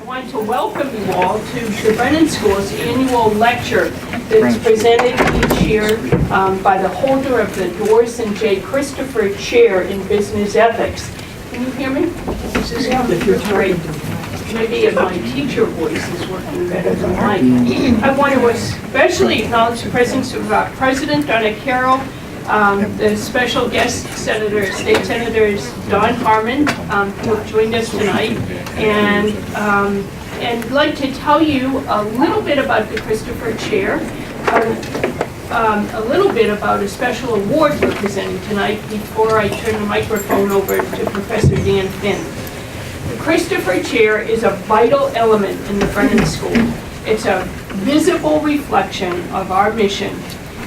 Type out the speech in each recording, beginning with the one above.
want to welcome you all to the Brennan School's annual lecture that's presented each year by the holder of the Doris and J. Christopher Chair in Business Ethics. Can you hear me? This is great. Maybe if my teacher voice is working better than mine. I want to especially acknowledge the presence of President Donna Carroll, the special guest senator, state senators Don Harmon, who have joined us tonight, and I'd like to tell you a little bit about the Christopher Chair, a little bit about a special award we're presenting tonight before I turn the microphone over to Professor Dan Finn. The Christopher Chair is a vital element in the Brennan School. It's a visible reflection of our mission.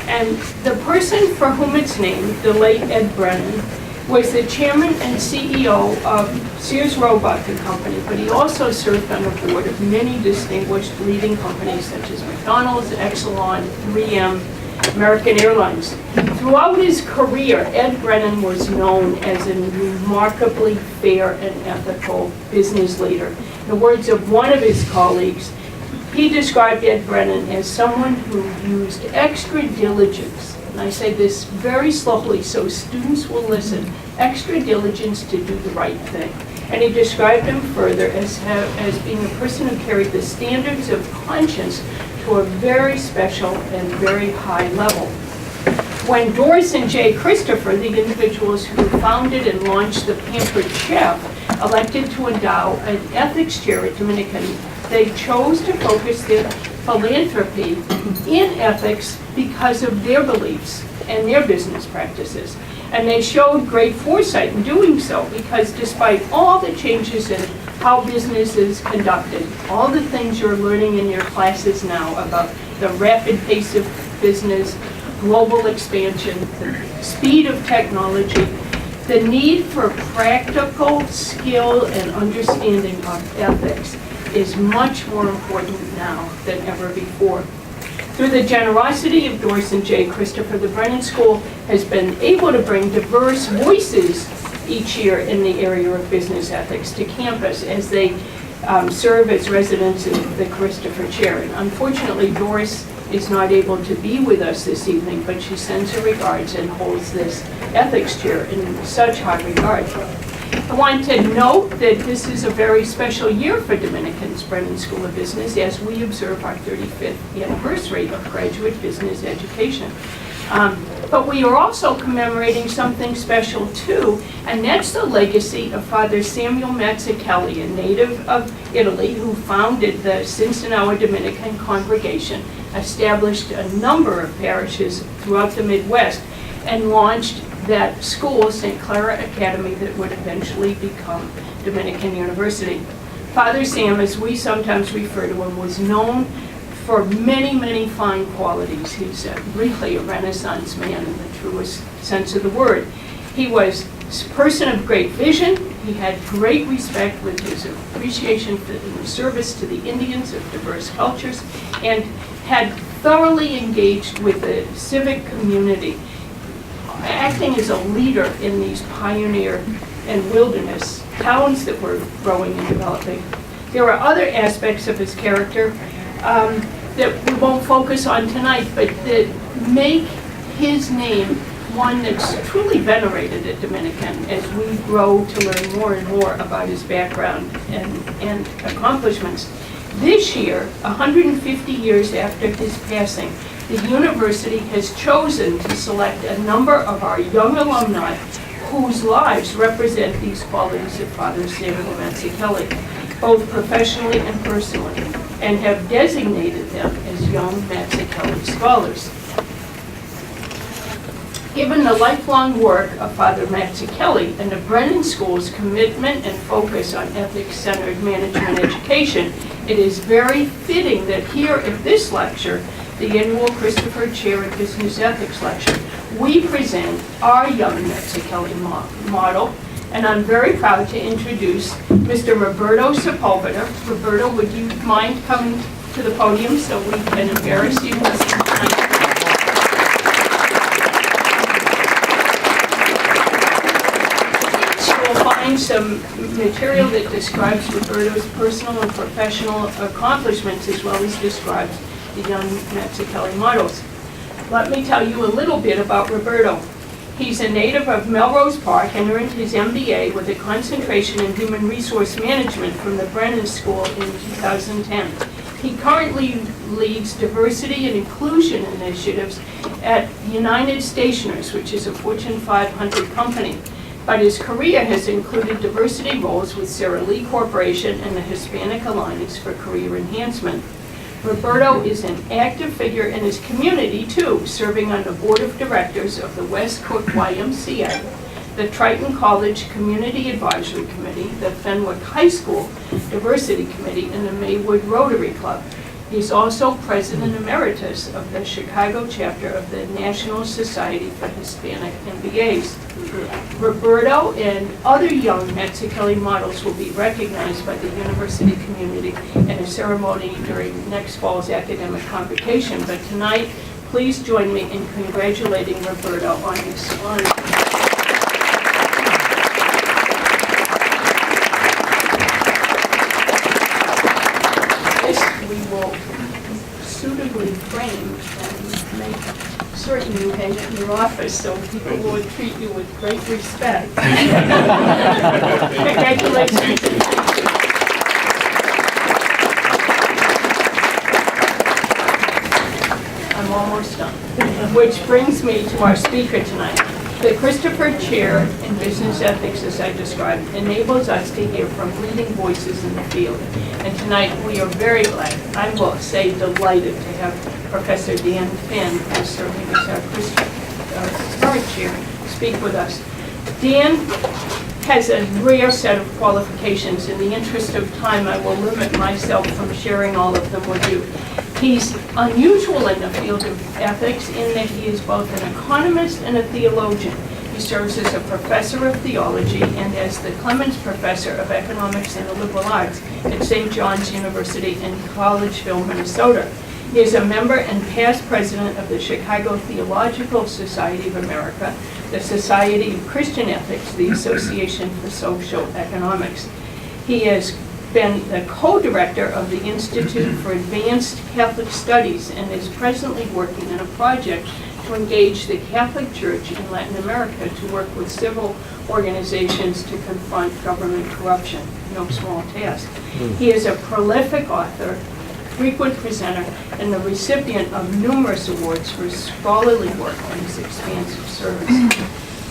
And the person for whom it's named, the late Ed Brennan, was the chairman and CEO of Sears Roebuck and Company, but he also served on the board of many distinguished leading companies such as McDonald's, Exelon, 3M, American Airlines. Throughout his career, Ed Brennan was known as a remarkably fair and ethical business leader. In the words of one of his colleagues, he described Ed Brennan as someone who used extra diligence, and I say this very slowly so students will listen, extra diligence to do the right thing. And he described him further as being a person who carried the standards of conscience to a very special and very high level. When Doris and J. Christopher, the individuals who founded and launched the Pampered Chef, elected to endow an ethics chair at Dominican, they chose to focus their philanthropy in ethics because of their beliefs and their business practices. And they showed great foresight in doing so because despite all the changes in how business is conducted, all the things you're learning in your classes now about the rapid pace of business, global expansion, the speed of technology, the need for practical skill and understanding of ethics is much more important now than ever before. Through the generosity of Doris and J. Christopher, the Brennan School has been able to bring diverse voices each year in the area of business ethics to campus as they serve as residents of the Christopher Chair. And unfortunately, Doris is not able to be with us this evening, but she sends her regards and holds this ethics chair in such high regard. I want to note that this is a very special year for Dominican's Brennan School of Business as we observe our 35th anniversary of graduate business education. But we are also commemorating something special too, and that's the legacy of Father Samuel Mazzucchelli, a native of Italy who founded the Cincinnati Dominican congregation, established a number of parishes throughout the Midwest, and launched that school, St. Clara Academy, that would eventually become Dominican University. Father Sam, as we sometimes refer to him, was known for many, many fine qualities. He's really a Renaissance man in the truest sense of the word. He was a person of great vision. He had great respect with his appreciation for the service to the Indians of diverse cultures, and had thoroughly engaged with the civic community, acting as a leader in these pioneer and wilderness towns that were growing and developing. There are other aspects of his character that we won't focus on tonight, but that make his name one that's truly venerated at Dominican as we grow to learn more and more about his background and accomplishments. This year, 150 years after his passing, the university has chosen to select a number of our young alumni whose lives represent these qualities of Father Samuel Mazzucchelli, both professionally and personally, and have designated them as young Mazzucchelli scholars. Given the lifelong work of Father Mazzucchelli and the Brennan School's commitment and focus on ethics-centered management education, it is very fitting that here at this lecture, the annual Christopher Chair in Business Ethics Lecture, we present our young Mazzucchelli model, and I'm very proud to introduce Mr. Roberto Sepulveda. Roberto, would you mind coming to the podium so we can embarrass you? You'll find find some material that describes Roberto's personal and professional accomplishments as well as describes the young Mazzucchelli models. Let me tell you a little bit about Roberto. He's a native of Melrose Park and earned his MBA with a concentration in human resource management from the Brennan School in 2010. He currently leads diversity and inclusion initiatives at United Stationers, which is a Fortune 500 company. But his career has included diversity roles with Sara Lee Corporation and the Hispanic Alliance for Career Enhancement. Roberto is an active figure in his community too, serving on the board of directors of the West Cook YMCA, the Triton College Community Advisory Committee, the Fenwick High School Diversity Committee, and the Maywood Rotary Club. He's also President Emeritus of the Chicago chapter of the National Society for Hispanic MBAs. Roberto and other young Mazzucchelli models will be recognized by the university community in a ceremony during next fall's academic convocation. But tonight, please join me in congratulating Roberto on his honor. We will suitably frame and make certain you hang it in your office so people will treat you with great respect. Congratulations. I'm almost done. Which brings me to our speaker tonight. The Christopher Chair in Business Ethics, as I described, enables us to hear from leading voices in the field. And tonight we are very glad, I will say delighted, to have Professor Dan Finn, who's serving as our current chair, speak with us. Dan has a rare set of qualifications. In the interest of time, I will limit myself from sharing all of them with you. He's unusual in the field of ethics in that he is both an economist and a theologian. He serves as a professor of theology and as the Clemens Professor of Economics and the Liberal Arts at St. John's University in Collegeville, Minnesota. He is a member and past president of the Chicago Theological Society of America, the Society of Christian Ethics, the Association for Social Economics. He has been the co-director of the Institute for Advanced Catholic Studies and is presently working on a project to engage the Catholic Church in Latin America to work with civil organizations to confront government corruption. No small task. He is a prolific author, frequent presenter, and the recipient of numerous awards for scholarly work on his expansive service.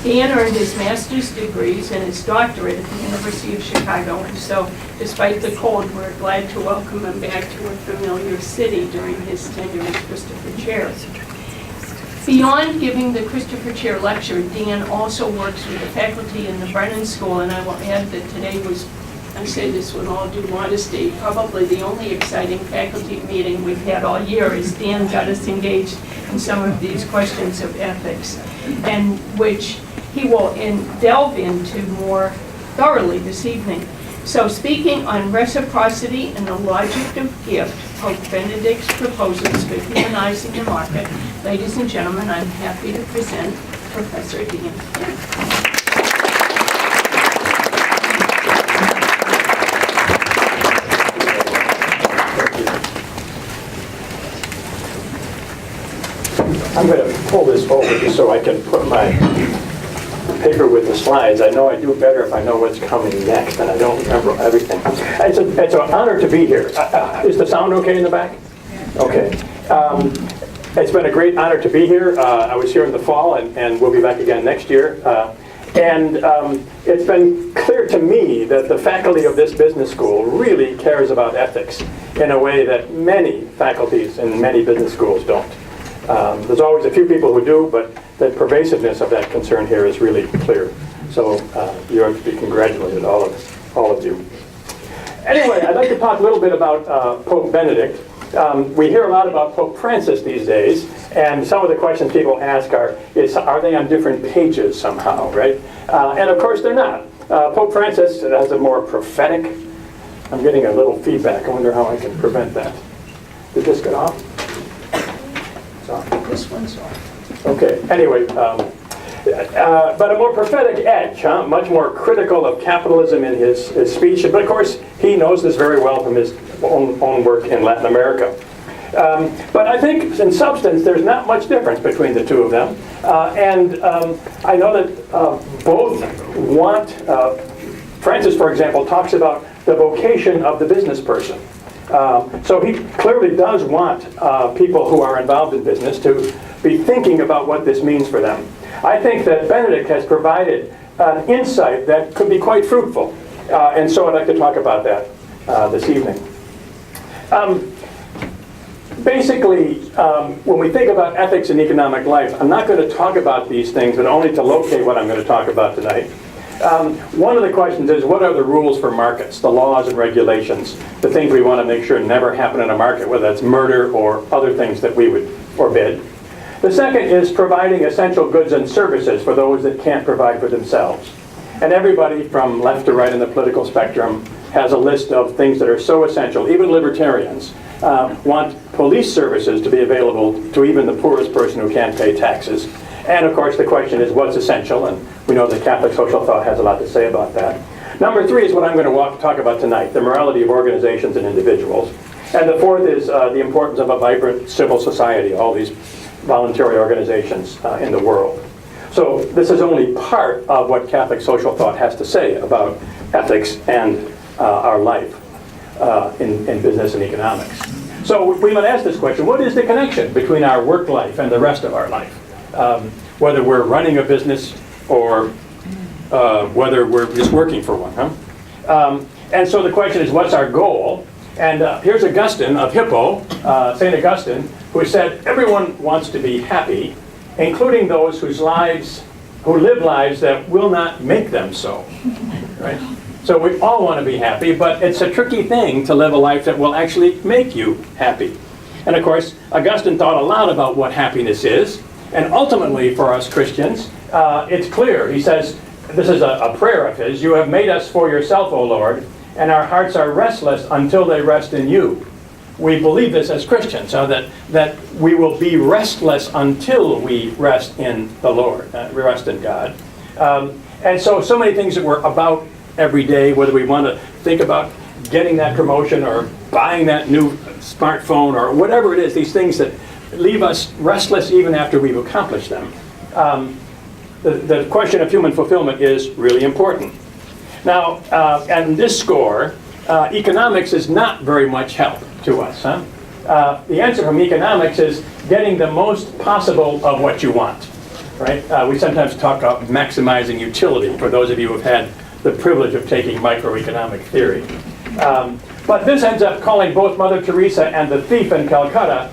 Dan earned his master's degrees and his doctorate at the University of Chicago, and so, despite the cold, we're glad to welcome him back to a familiar city during his tenure as Christopher Chair. Beyond giving the Christopher Chair lecture, Dan also works with the faculty in the Brennan School, and I will add that today was, I say this with all due modesty, probably the only exciting faculty meeting we've had all year, as Dan got us engaged in some of these questions of ethics, and which he will delve into more thoroughly this evening. So, speaking on reciprocity and the logic of gift, Pope Benedict's proposals for humanizing the market, ladies and gentlemen, I'm happy to present Professor Dan Finn. I'm going to pull this over just so I can put my paper with the slides. I know I do better if I know what's coming next, and I don't remember everything. It's an honor to be here. Is the sound okay in the back? Okay. It's been a great honor to be here. I was here in the fall, and we'll be back again next year. It's been clear to me that the faculty of this business school really cares about ethics in a way that many faculties in many business schools don't. There's always a few people who do, but the pervasiveness of that concern here is really clear. So you have to be congratulated, all of you. Anyway, I'd like to talk a little bit about Pope Benedict. We hear a lot about Pope Francis these days, and some of the questions people ask are they on different pages somehow, right? And of course they're not. Pope Francis has a more prophetic, I'm getting a little feedback. I wonder how I can prevent that. Did this get off? This one's off. Okay, anyway, but a more prophetic edge, much more critical of capitalism in his speech. But of course, he knows this very well from his own work in Latin America. But I think in substance, there's not much difference between the two of them. I know that both want, Francis, for example, talks about the vocation of the business person. So he clearly does want people who are involved in business to be thinking about what this means for them. I think that Benedict has provided an insight that could be quite fruitful. And so I'd like to talk about that this evening. Basically, when we think about ethics in economic life, I'm not going to talk about these things, but only to locate what I'm going to talk about tonight. One of the questions is, what are the rules for markets, the laws and regulations, the things we want to make sure never happen in a market, whether it's murder or other things that we would forbid. The second is providing essential goods and services for those that can't provide for themselves. And everybody from left to right in the political spectrum has a list of things that are so essential. Even libertarians want police services to be available to even the poorest person who can't pay taxes. And of course the question is what's essential, and we know that Catholic social thought has a lot to say about that. Number three is what I'm going to talk about tonight, the morality of organizations and individuals. And the fourth is the importance of a vibrant civil society, all these voluntary organizations in the world. So this is only part of what Catholic social thought has to say about ethics and our life in business and economics. So we might ask this question, what is the connection between our work life and the rest of our life? Whether we're running a business or whether we're just working for one. And so the question is, what's our goal? And here's Augustine of Hippo, St. Augustine, who said, everyone wants to be happy, including those who live lives that will not make them so. Right? So we all want to be happy, but it's a tricky thing to live a life that will actually make you happy. And of course, Augustine thought a lot about what happiness is. And ultimately, for us Christians, it's clear. He says, this is a prayer of his, you have made us for yourself, O Lord, and our hearts are restless until they rest in you. We believe this as Christians, that we will be restless until we rest in the Lord, we rest in God. And so many things that we're about every day, whether we want to think about getting that promotion or buying that new smartphone or whatever it is, these things that leave us restless even after we've accomplished them. The question of human fulfillment is really important. Now, and this score, economics is not very much help to us. The answer from economics is getting the most possible of what you want. Right? We sometimes talk about maximizing utility, for those of you who have had the privilege of taking microeconomic theory. But this ends up calling both Mother Teresa and the thief in Calcutta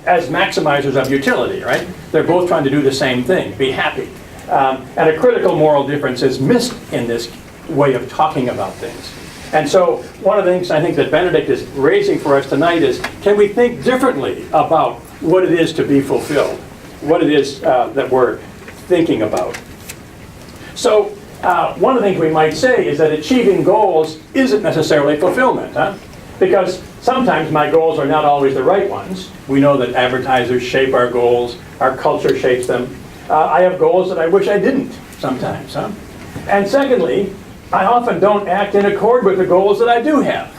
as maximizers of utility, right? They're both trying to do the same thing, be happy. And a critical moral difference is missed in this way of talking about things. And so one of the things I think that Benedict is raising for us tonight is, can we think differently about what it is to be fulfilled? What it is that we're thinking about? So one of the things we might say is that achieving goals isn't necessarily fulfillment, because sometimes my goals are not always the right ones. We know that advertisers shape our goals, our culture shapes them. I have goals that I wish I didn't sometimes. And secondly, I often don't act in accord with the goals that I do have.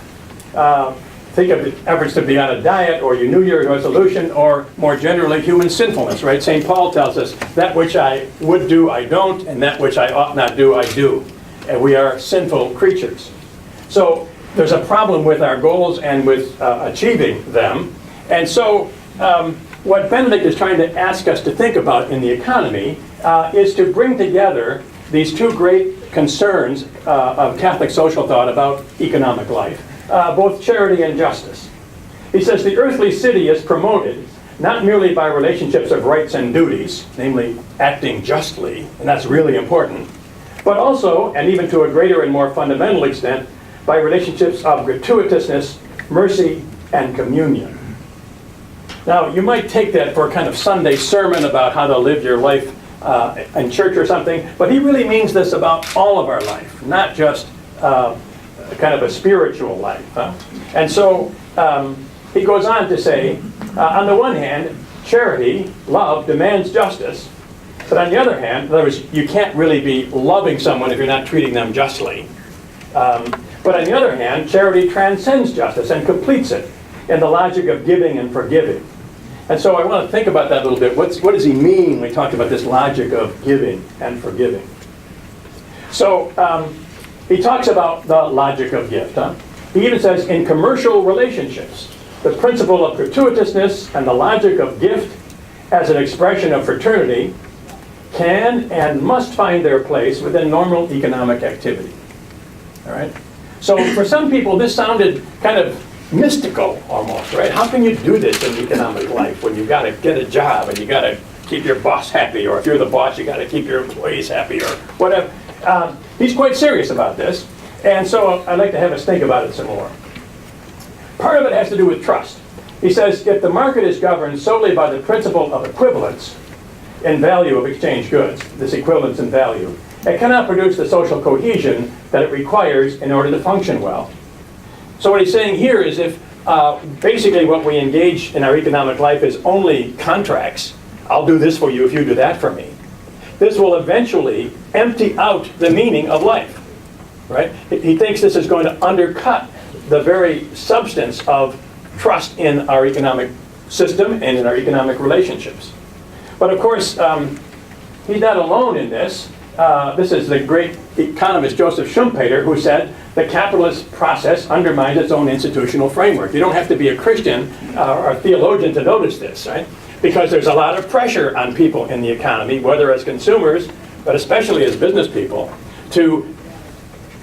Think of the efforts to be on a diet or your New Year's resolution, or more generally, human sinfulness, right? St. Paul tells us, that which I would do, I don't, and that which I ought not do, I do. And we are sinful creatures. So there's a problem with our goals and with achieving them. And so what Benedict is trying to ask us to think about in the economy is to bring together these two great concerns of Catholic social thought about economic life, both charity and justice. He says the earthly city is promoted not merely by relationships of rights and duties, namely acting justly, and that's really important, but also, and even to a greater and more fundamental extent, by relationships of gratuitousness, mercy, and communion. Now, you might take that for a kind of Sunday sermon about how to live your life in church or something, but he really means this about all of our life, not just kind of a spiritual life. And so he goes on to say, on the one hand, charity, love, demands justice, But on the other hand, in other words, you can't really be loving someone if you're not treating them justly. But on the other hand, charity transcends justice and completes it in the logic of giving and forgiving. And so I want to think about that a little bit. What does he mean when he talks about this logic of giving and forgiving? So he talks about the logic of gift. He even says in commercial relationships, the principle of gratuitousness and the logic of gift as an expression of fraternity can and must find their place within normal economic activity. All right? So for some people, this sounded kind of mystical almost, right? How can you do this in economic life when you've got to get a job and you got to keep your boss happy, or if you're the boss, you got to keep your employees happy, or whatever. He's quite serious about this, and so I'd like to have us think about it some more. Part of it has to do with trust. He says, if the market is governed solely by the principle of equivalence in value of exchange goods, this equivalence in value, it cannot produce the social cohesion that it requires in order to function well. So what he's saying here is if basically what we engage in our economic life is only contracts, I'll do this for you if you do that for me, this will eventually empty out the meaning of life, right? He thinks this is going to undercut the very substance of trust in our economic system and in our economic relationships. But of course, he's not alone in this. This is the great economist Joseph Schumpeter, who said the capitalist process undermines its own institutional framework. You don't have to be a Christian or a theologian to notice this, right? Because there's a lot of pressure on people in the economy, whether as consumers, but especially as business people, to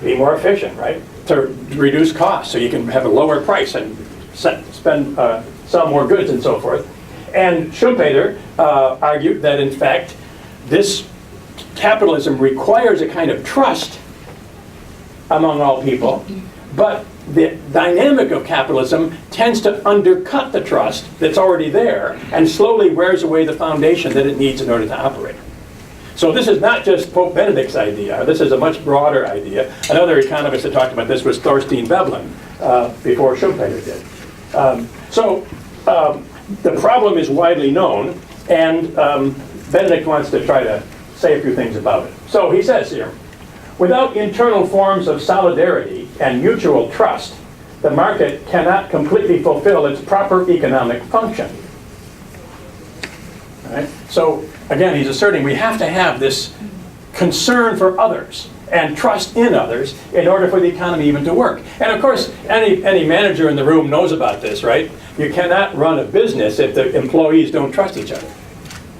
be more efficient, right? To reduce costs so you can have a lower price and sell more goods and so forth. And Schumpeter argued that in fact this capitalism requires a kind of trust among all people, but the dynamic of capitalism tends to undercut the trust that's already there and slowly wears away the foundation that it needs in order to operate. So this is not just Pope Benedict's idea. This is a much broader idea. Another economist that talked about this was Thorstein Veblen before Schumpeter did. The problem is widely known, and Benedict wants to try to say a few things about it. So he says here, without internal forms of solidarity and mutual trust, the market cannot completely fulfill its proper economic function. All right? So again, he's asserting we have to have this concern for others and trust in others in order for the economy even to work. And of course, any manager in the room knows about this, right? You cannot run a business if the employees don't trust each other,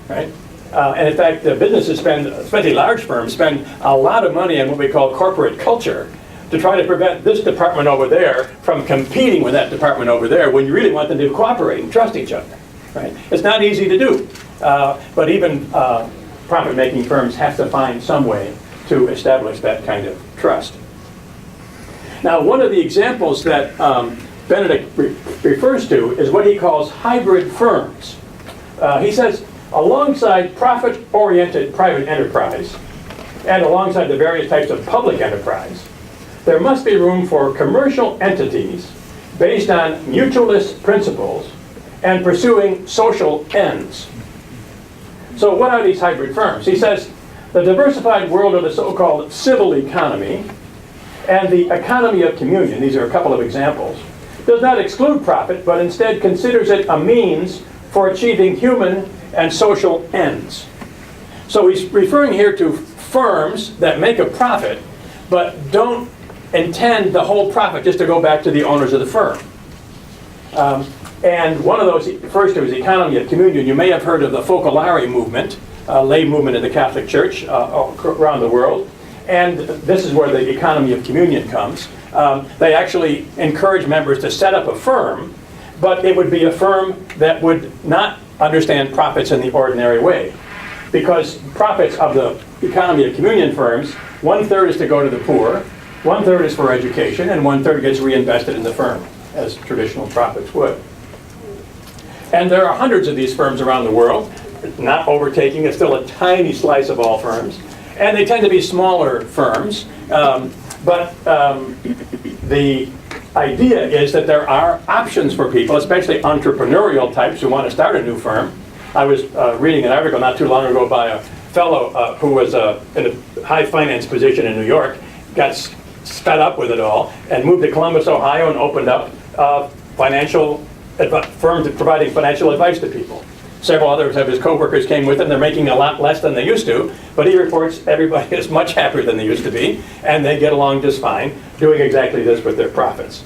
right? And in fact, the businesses spend, especially large firms, spend a lot of money on what we call corporate culture to try to prevent this department over there from competing with that department over there when you really want them to cooperate and trust each other, right? It's not easy to do, but even profit-making firms have to find some way to establish that kind of trust. Now, one of the examples that Benedict refers to is what he calls hybrid firms. He says, alongside profit-oriented private enterprise, and alongside the various types of public enterprise, there must be room for commercial entities based on mutualist principles and pursuing social ends. So what are these hybrid firms? He says, the diversified world of the so-called civil economy and the economy of communion, these are a couple of examples, does not exclude profit, but instead considers it a means for achieving human and social ends. So he's referring here to firms that make a profit, but don't intend the whole profit just to go back to the owners of the firm. And one of those he refers to is the economy of communion. You may have heard of the Focolare movement, a lay movement in the Catholic Church around the world. And this is where the economy of communion comes. They actually encourage members to set up a firm, but it would be a firm that would not understand profits in the ordinary way. Because profits of the economy of communion firms, 1/3 is to go to the poor, 1/3 is for education, and 1/3 gets reinvested in the firm, as traditional profits would. And there are hundreds of these firms around the world, not overtaking, it's still a tiny slice of all firms. And they tend to be smaller firms, but the idea is that there are options for people, especially entrepreneurial types who want to start a new firm. I was reading an article not too long ago by fellow who was in a high finance position in New York got fed up with it all and moved to Columbus, Ohio, and opened up financial firms providing financial advice to people. Several others of his coworkers came with him. They're making a lot less than they used to, but he reports everybody is much happier than they used to be, and they get along just fine, doing exactly this with their profits.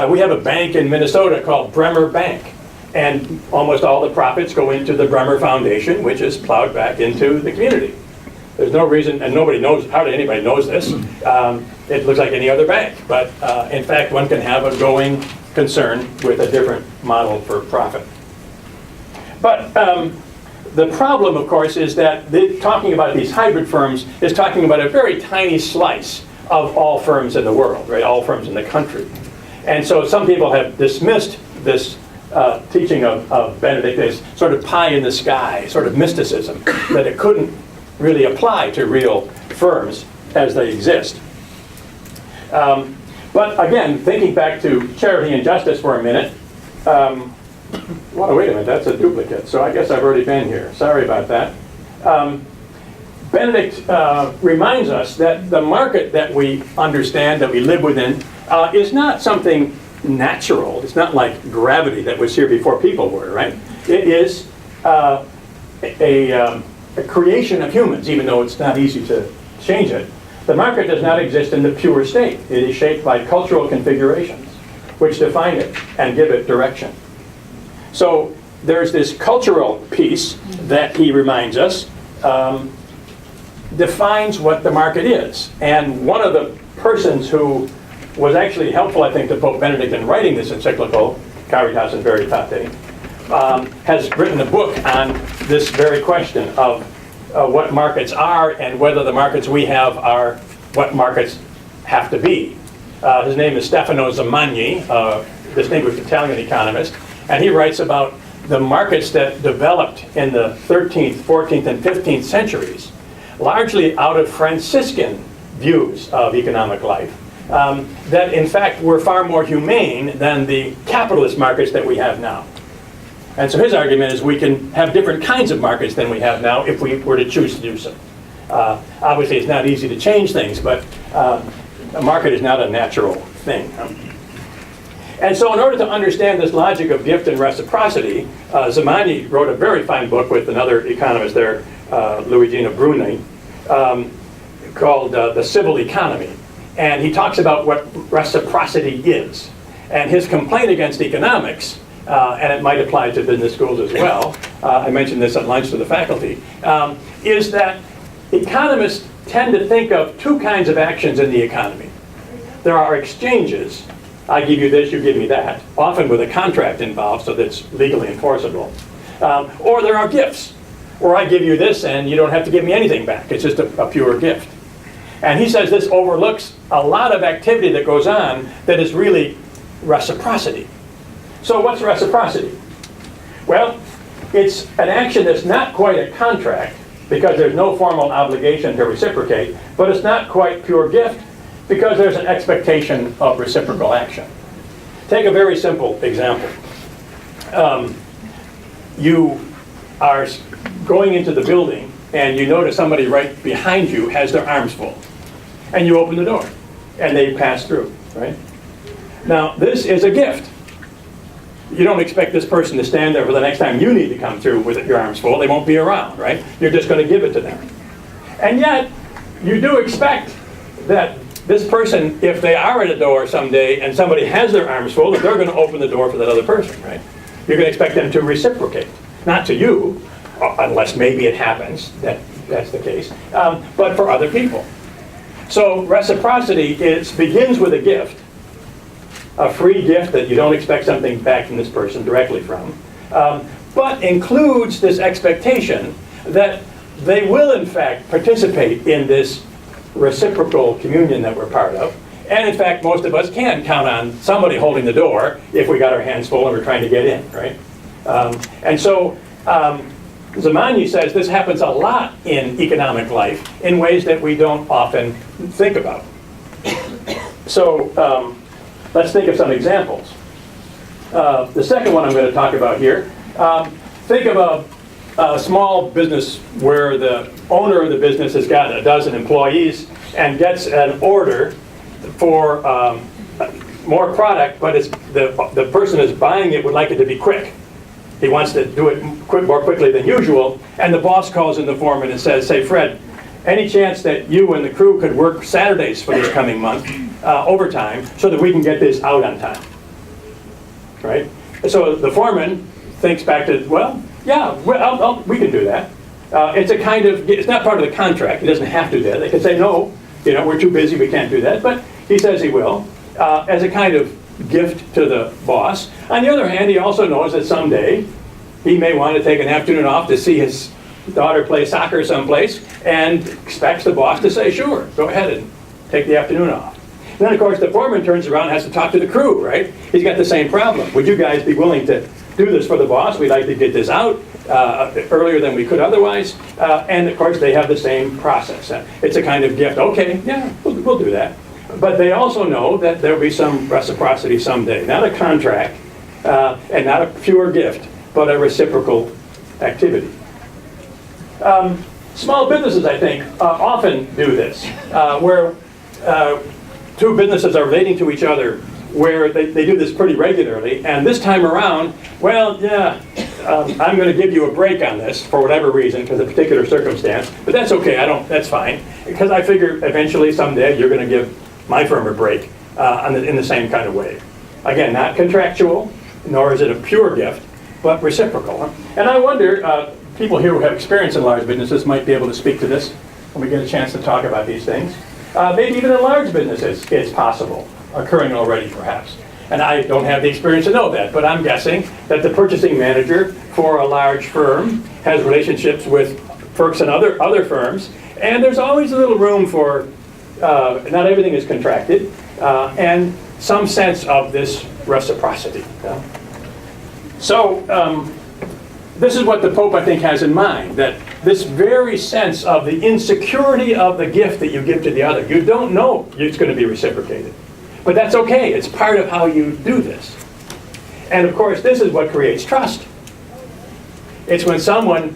We have a bank in Minnesota called Bremer Bank, and almost all the profits go into the Bremer Foundation, which is plowed back into the community. There's no reason, and nobody knows, hardly anybody knows this. It looks like any other bank, but in fact, one can have a going concern with a different model for profit. But the problem, of course, is that talking about these hybrid firms is talking about a very tiny slice of all firms in the world, right? All firms in the country. And so some people have dismissed this teaching of Benedict as sort of pie in the sky, sort of mysticism, that it couldn't really apply to real firms as they exist. But again, thinking back to charity and justice for a minute, well, wait a minute, that's a duplicate, so I guess I've already been here. Sorry about that. Benedict reminds us that the market that we understand, that we live within, is not something natural. It's not like gravity that was here before people were, right? It is a creation of humans, even though it's not easy to change it. The market does not exist in the pure state. It is shaped by cultural configurations, which define it and give it direction. So there's this cultural piece that he reminds us defines what the market is. And one of the persons who was actually helpful, I think, to Pope Benedict in writing this encyclical, Caritas in Veritate, has written a book on this very question of what markets are and whether the markets we have are what markets have to be. His name is Stefano Zamagni, distinguished Italian economist, and he writes about the markets that developed in the 13th, 14th, and 15th centuries, largely out of Franciscan views of economic life, that in fact were far more humane than the capitalist markets that we have now. And so his argument is we can have different kinds of markets than we have now if we were to choose to do so. Obviously it's not easy to change things, but a market is not a natural thing. And so in order to understand this logic of gift and reciprocity, Zamagni wrote a very fine book with another economist there, Luigino Bruni, called The Civil Economy. And he talks about what reciprocity is. And his complaint against economics, and it might apply to business schools as well, I mentioned this at lunch to the faculty, is that economists tend to think of two kinds of actions in the economy. There are exchanges. I give you this, you give me that, often with a contract involved so that's legally enforceable. Or there are gifts, where I give you this and you don't have to give me anything back. It's just a pure gift. And he says this overlooks a lot of activity that goes on that is really reciprocity. So what's reciprocity? Well, it's an action that's not quite a contract because there's no formal obligation to reciprocate, but it's not quite pure gift because there's an expectation of reciprocal action. Take a very simple example. You are going into the building and you notice somebody right behind you has their arms full. And you open the door and they pass through, right? Now, this is a gift. You don't expect this person to stand there for the next time you need to come through with your arms full. They won't be around, right? You're just going to give it to them. And yet, you do expect that this person, if they are at a door someday and somebody has their arms full, that they're going to open the door for that other person, right? You're going to expect them to reciprocate. Not to you, unless maybe it happens, that's the case, but for other people. So reciprocity begins with a gift, a free gift that you don't expect something back from this person directly from, but includes this expectation that they will in fact participate in this reciprocal communion that we're part of. And in fact, most of us can count on somebody holding the door if we got our hands full and we're trying to get in, right? And so Zamagni says this happens a lot in economic life in ways that we don't often think about. So let's think of some examples. The second one I'm going to talk about here, think of a small business where the owner of the business has got a dozen employees and gets an order for more product, but it's the person who's buying it would like it to be quick. He wants to do it more quickly than usual, and the boss calls in the foreman and says, "Say, Fred, any chance that you and the crew could work Saturdays for this coming month, overtime, so that we can get this out on time?" Right? So the foreman thinks back to, well, yeah, we can do that. It's not part of the contract. He doesn't have to do that. They can say, no, we're too busy, we can't do that. But he says he will, as a kind of gift to the boss. On the other hand, he also knows that someday he may want to take an afternoon off to see his daughter play soccer someplace, and expects the boss to say, sure, go ahead and take the afternoon off. And then, of course, the foreman turns around and has to talk to the crew, right? He's got the same problem. Would you guys be willing to do this for the boss? We'd like to get this out earlier than we could otherwise. And, of course, they have the same process. It's a kind of gift. Okay, yeah, we'll do that. But they also know that there'll be some reciprocity someday. Not a contract, and not a pure gift, but a reciprocal activity. Small businesses, I think, often do this, where two businesses are relating to each other, where they do this pretty regularly, and this time around, well, yeah, I'm going to give you a break on this for whatever reason, because of a particular circumstance, but that's okay, that's fine, because I figure eventually someday you're going to give my firm a break in the same kind of way. Again, not contractual, nor is it a pure gift, but reciprocal. And I wonder, people here who have experience in large businesses might be able to speak to this when we get a chance to talk about these things. Maybe even in large businesses, it's possible, occurring already perhaps. And I don't have the experience to know that, but I'm guessing that the purchasing manager for a large firm has relationships with Perks and other firms, and there's always a little room for, not everything is contracted, and some sense of this reciprocity. So, this is what the Pope, I think, has in mind, that this very sense of the insecurity of the gift that you give to the other. You don't know it's going to be reciprocated. But that's okay. It's part of how you do this. And of course, this is what creates trust. It's when someone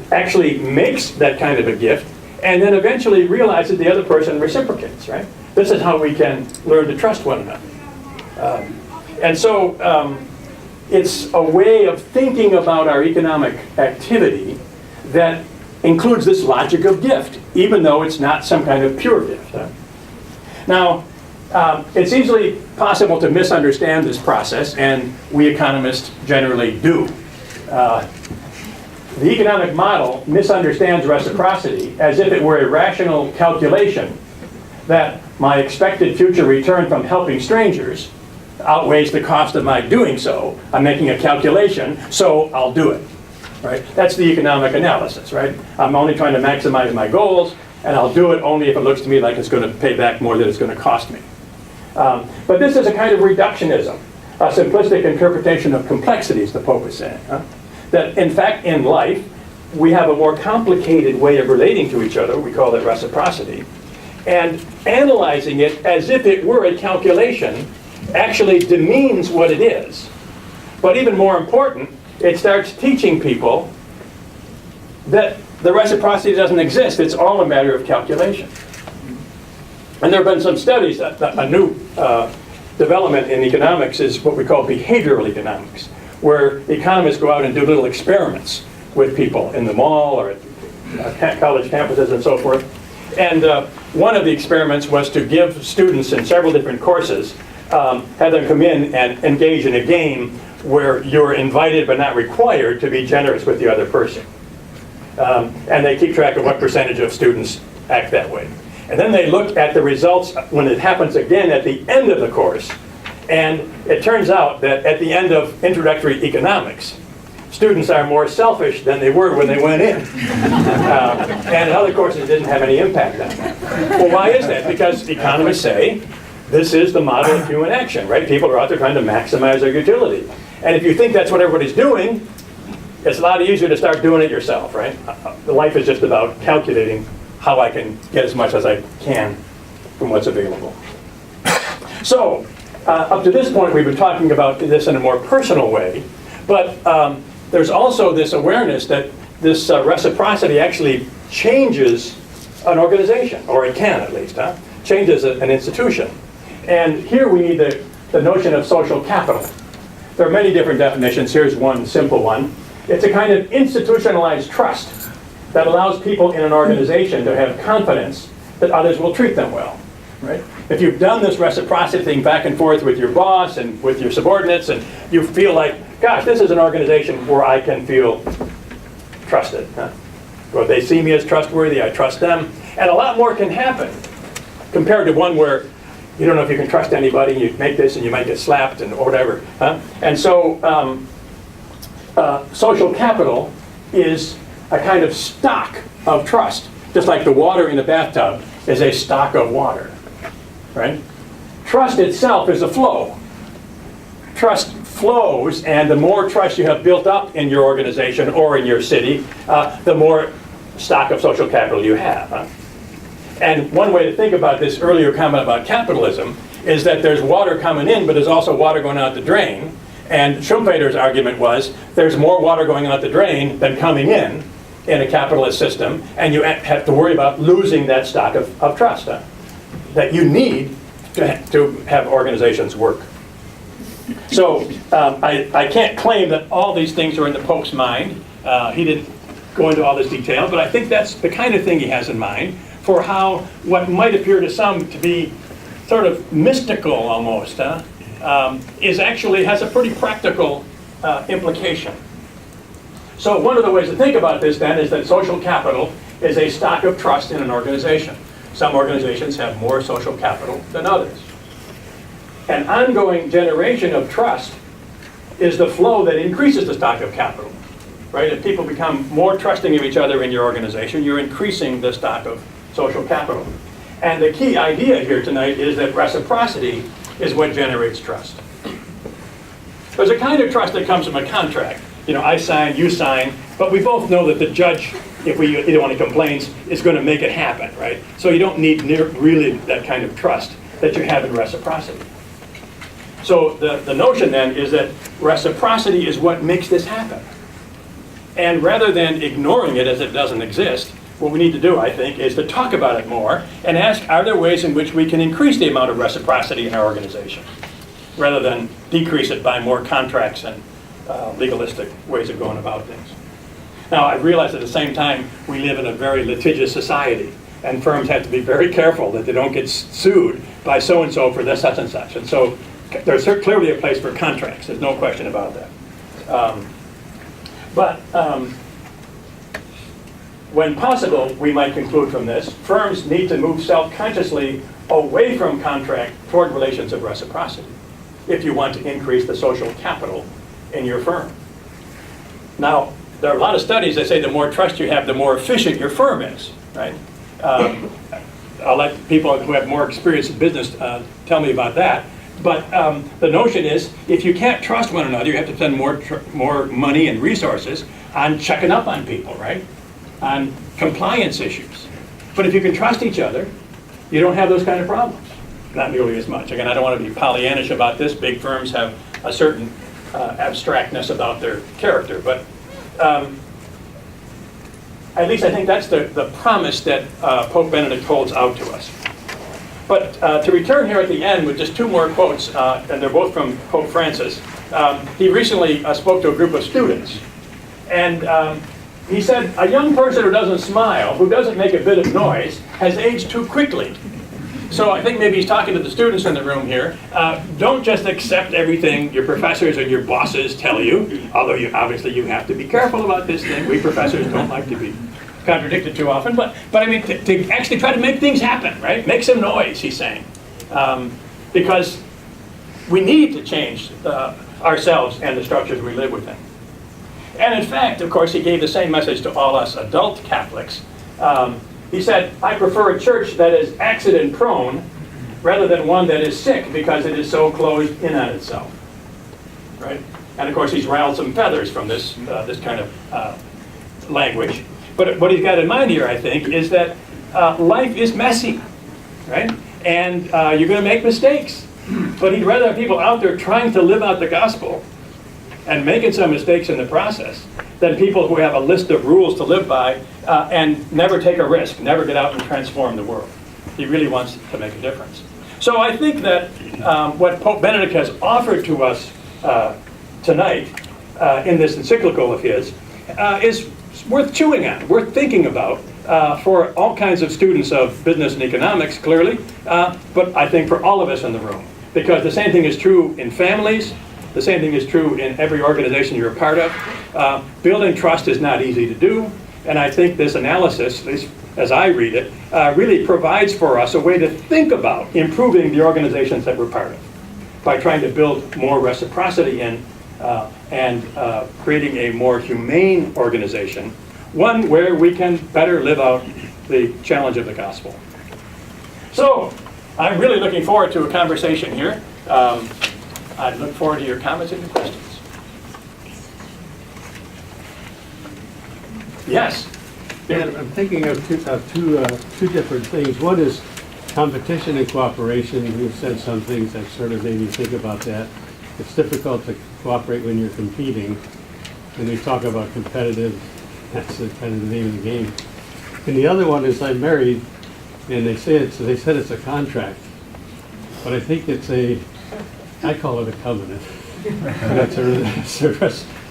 actually makes that kind of a gift and then eventually realizes the other person reciprocates, right? This is how we can learn to trust one another. And so, it's a way of thinking about our economic activity that includes this logic of gift, even though it's not some kind of pure gift. Now, it's easily possible to misunderstand this process, and we economists generally do. The economic model misunderstands reciprocity as if it were a rational calculation that my expected future return from helping strangers outweighs the cost of my doing so. I'm making a calculation, so I'll do it. Right? That's the economic analysis, right? I'm only trying to maximize my goals, and I'll do it only if it looks to me like it's going to pay back more than it's going to cost me. But this is a kind of reductionism, a simplistic interpretation of complexities, the Pope is saying. That in fact, in life, we have a more complicated way of relating to each other. We call it reciprocity. And analyzing it as if it were a calculation actually demeans what it is. But even more important, it starts teaching people that the reciprocity doesn't exist. It's all a matter of calculation. And there have been some studies, a new development in economics is what we call behavioral economics, where economists go out and do little experiments with people in the mall or at college campuses and so forth. And one of the experiments was to give students in several different courses, have them come in and engage in a game where you're invited but not required to be generous with the other person. And they keep track of what percentage of students act that way. And then they look at the results when it happens again at the end of the course. And it turns out that at the end of introductory economics, students are more selfish than they were when they went in. And in other courses, it didn't have any impact on them. Well, why is that? Because economists say this is the model of human action, right? People are out there trying to maximize their utility. And if you think that's what everybody's doing, it's a lot easier to start doing it yourself, right? Life is just about calculating how I can get as much as I can from what's available. So, up to this point, we've been talking about this in a more personal way, but there's also this awareness that this reciprocity actually changes an organization, or it can at least, changes an institution. And here we need the notion of social capital. There are many different definitions. Here's one simple one. It's a kind of institutionalized trust that allows people in an organization to have confidence that others will treat them well. Right? If you've done this reciprocity thing back and forth with your boss and with your subordinates, and you feel like, gosh, this is an organization where I can feel trusted. Well, they see me as trustworthy, I trust them. And a lot more can happen compared to one where you don't know if you can trust anybody, you make this and you might get slapped and or whatever. And so social capital is a kind of stock of trust, just like the water in a bathtub is a stock of water. Right? Trust itself is a flow. Trust flows, and the more trust you have built up in your organization or in your city, the more stock of social capital you have. And one way to think about this earlier comment about capitalism is that there's water coming in, but there's also water going out the drain. And Schumpeter's argument was there's more water going out the drain than coming in a capitalist system, and you have to worry about losing that stock of trust that you need to have organizations work. So I can't claim that all these things are in the Pope's mind. He didn't go into all this detail, but I think that's the kind of thing he has in mind for how what might appear to some to be sort of mystical almost is actually has a pretty practical implication. So one of the ways to think about this then is that social capital is a stock of trust in an organization. Some organizations have more social capital than others. An ongoing generation of trust is the flow that increases the stock of capital. Right? If people become more trusting of each other in your organization, you're increasing the stock of social capital. And the key idea here tonight is that reciprocity is what generates trust. There's a kind of trust that comes from a contract. You know, I sign, you sign, but we both know that the judge, if either one complains, is going to make it happen, right? So you don't need really that kind of trust that you have in reciprocity. So the notion then is that reciprocity is what makes this happen. And rather than ignoring it as it doesn't exist, what we need to do, I think, is to talk about it more and ask, are there ways in which we can increase the amount of reciprocity in our organization, rather than decrease it by more contracts and legalistic ways of going about things. Now, I realize at the same time, we live in a very litigious society, and firms have to be very careful that they don't get sued by so-and-so for this, such and such. And so there's clearly a place for contracts. There's no question about that. When possible, we might conclude from this, firms need to move self-consciously away from contract toward relations of reciprocity if you want to increase the social capital in your firm. Now, there are a lot of studies that say the more trust you have, the more efficient your firm is, right? I'll let people who have more experience in business tell me about that. But the notion is, if you can't trust one another, you have to spend more money and resources on checking up on people, right? On compliance issues. But if you can trust each other, you don't have those kind of problems. Not nearly as much. Again, I don't want to be Pollyannish about this. Big firms have a certain abstractness about their character. But at least I think that's the promise that Pope Benedict holds out to us. But to return here at the end with just two more quotes, and they're both from Pope Francis. He recently spoke to a group of students. And he said, a young person who doesn't smile, who doesn't make a bit of noise, has aged too quickly. So I think maybe he's talking to the students in the room here. Don't just accept everything your professors and your bosses tell you, although obviously you have to be careful about this thing. We professors don't like to be contradicted too often. But I mean, to actually try to make things happen, right? Make some noise, he's saying. Because we need to change ourselves and the structures we live within. And in fact, of course, he gave the same message to all us adult Catholics. He said, I prefer a church that is accident-prone rather than one that is sick because it is so closed in on itself. Right? And of course, he's riled some feathers from this kind of language. But what he's got in mind here, I think, is that life is messy, right? And you're going to make mistakes. But he'd rather have people out there trying to live out the gospel and making some mistakes in the process than people who have a list of rules to live by and never take a risk, never get out and transform the world. He really wants to make a difference. So I think that what Pope Benedict has offered to us tonight in this encyclical of his is worth chewing on, worth thinking about for all kinds of students of business and economics, clearly, but I think for all of us in the room. Because the same thing is true in families, the same thing is true in every organization you're a part of. Building trust is not easy to do, and I think this analysis, at least as I read it, really provides for us a way to think about improving the organizations that we're part of by trying to build more reciprocity in and creating a more humane organization, one where we can better live out the challenge of the gospel. So, I'm really looking forward to a conversation here. I look forward to your comments and your questions. Yes? Yeah, I'm thinking of two different things. One is competition and cooperation. You've said some things that sort of made me think about that. It's difficult to cooperate when you're competing. When we talk about competitive, that's the kind of the name of the game. And the other one is I'm married, and they said it's a contract, but I think I call it a covenant.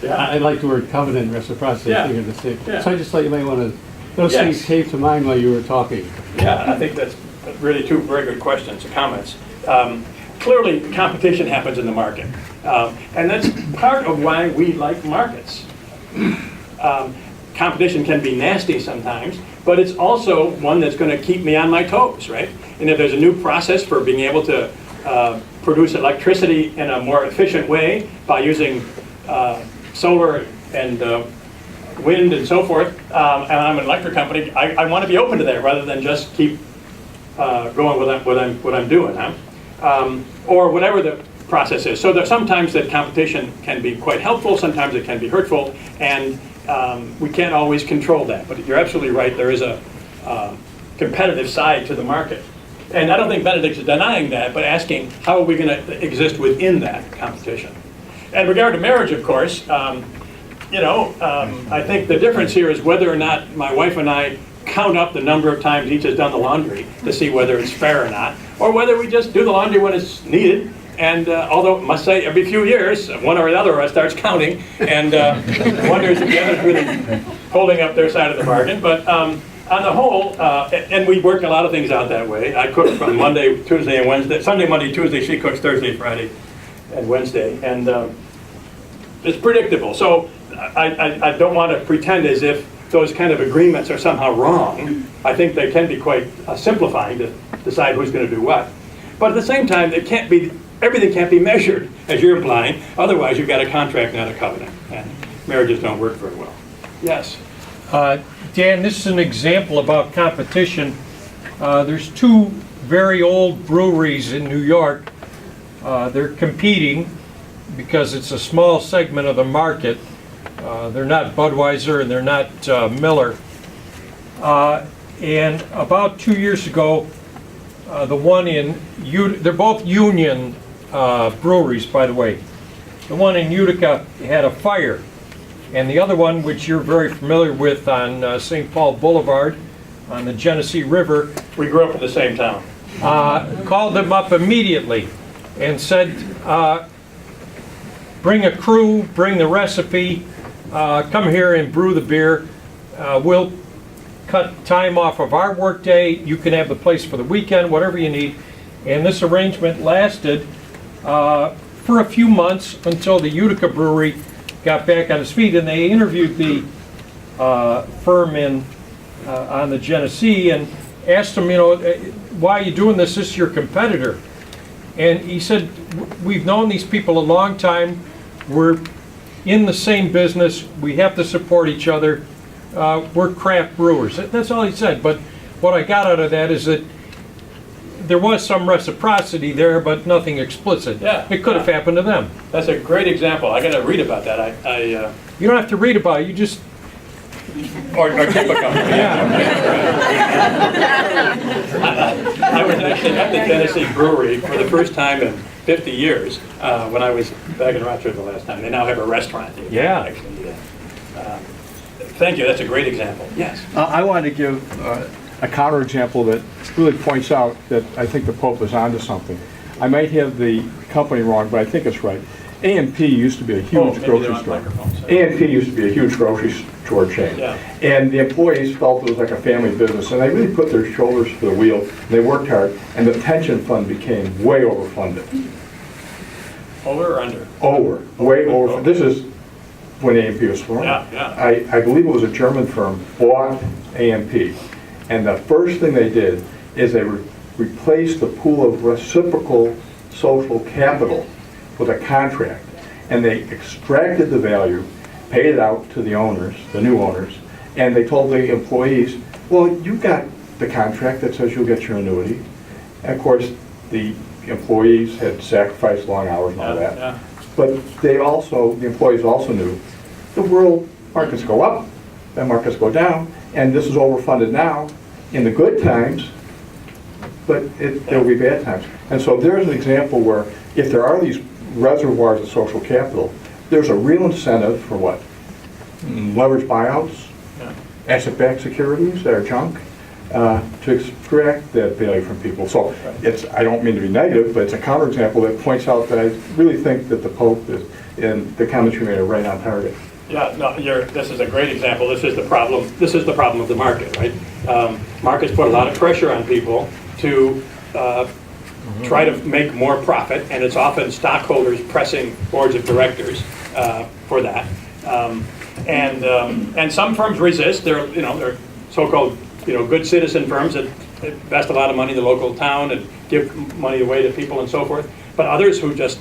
I like the word covenant and reciprocity. Yeah. I think are the same. Yeah. So I just thought you might want to. Those things came to mind while you were talking. Yeah, I think that's really two very good questions and comments. Clearly, competition happens in the market, and that's part of why we like markets. Competition can be nasty sometimes, but it's also one that's going to keep me on my toes, right? And if there's a new process for being able to produce electricity in a more efficient way by using solar and wind and so forth, and I'm an electric company, I want to be open to that rather than just keep going with what I'm doing, or whatever the process is. So that sometimes that competition can be quite helpful, sometimes it can be hurtful, and we can't always control that. But you're absolutely right, there is a competitive side to the market. And I don't think Benedict is denying that, but asking how are we going to exist within that competition. And regard to marriage, of course, I think the difference here is whether or not my wife and I count up the number of times each has done the laundry to see whether it's fair or not, or whether we just do the laundry when it's needed. And although I must say, every few years, one or the other of us starts counting and wonders if the other's really holding up their side of the bargain. But on the whole, and we work a lot of things out that way. I cook from Monday, Tuesday, and Wednesday. Sunday, Monday, Tuesday. She cooks Thursday, Friday, and Wednesday. And it's predictable. So I don't want to pretend as if those kind of agreements are somehow wrong. I think they can be quite simplifying to decide who's going to do what. But at the same time, everything can't be measured, as you're implying. Otherwise, you've got a contract, not a covenant. And marriages don't work very well. Yes? Dan, this is an example about competition. There's two very old breweries in New York. They're competing because it's a small segment of the market. They're not Budweiser and they're not Miller. And about 2 years ago, the one they're both union breweries, by the way. The one in Utica had a fire, and the other one, which you're very familiar with on St. Paul Boulevard on the Genesee River. We grew up in the same town. Called them up immediately and said, bring a crew, bring the recipe, come here and brew the beer. We'll cut time off of our work day. You can have the place for the weekend, whatever you need. And this arrangement lasted for a few months until the Utica Brewery got back on its feet, and they interviewed the firm on the Genesee and asked him, why are you doing this? This is your competitor. And he said, we've known these people a long time. We're in the same business. We have to support each other. We're craft brewers. That's all he said. But what I got out of that is that there was some reciprocity there, but nothing explicit. Yeah, it could have happened to them. That's a great example. I got to read about that. You don't have to read about it. You just or typical. yeah. I was actually at the Tennessee Brewery for the first time in 50 years when I was back in Rochester the last time. They now have a restaurant. Yeah. Actually, thank you. That's a great example. Yes. I wanted to give a counterexample that really points out that I think the Pope is onto something. I might have the company wrong, but I think it's right. A&P used to be a huge grocery store. A&P used to be a huge grocery store chain. Yeah. And the employees felt it was like a family business, and they really put their shoulders to the wheel, and they worked hard, and the pension fund became way overfunded. Over or under? Way over. This is when A&P was formed. Yeah. I believe it was a German firm bought A&P, and the first thing they did is they replaced the pool of reciprocal social capital with a contract, and they extracted the value, paid it out to the owners, the new owners, and they told the employees, well, you got the contract that says you'll get your annuity. And of course, the employees had sacrificed long hours and all that. Yeah. But the employees also knew the world markets go up, the markets go down, and this is overfunded now in the good times, but there'll be bad times. And so there's an example where if there are these reservoirs of social capital, there's a real incentive for what? Leveraged buyouts, asset-backed securities that are junk, to extract that value from people. So I don't mean to be negative, but it's a counterexample that points out that I really think that the Pope is, and the comments you made are right on target. Yeah, no, this is a great example. This is the problem. This is the problem of the market, right? Markets put a lot of pressure on people to try to make more profit, and it's often stockholders pressing boards of directors for that. And some firms resist. They're so-called good citizen firms that invest a lot of money in the local town and give money away to people and so forth. But others who just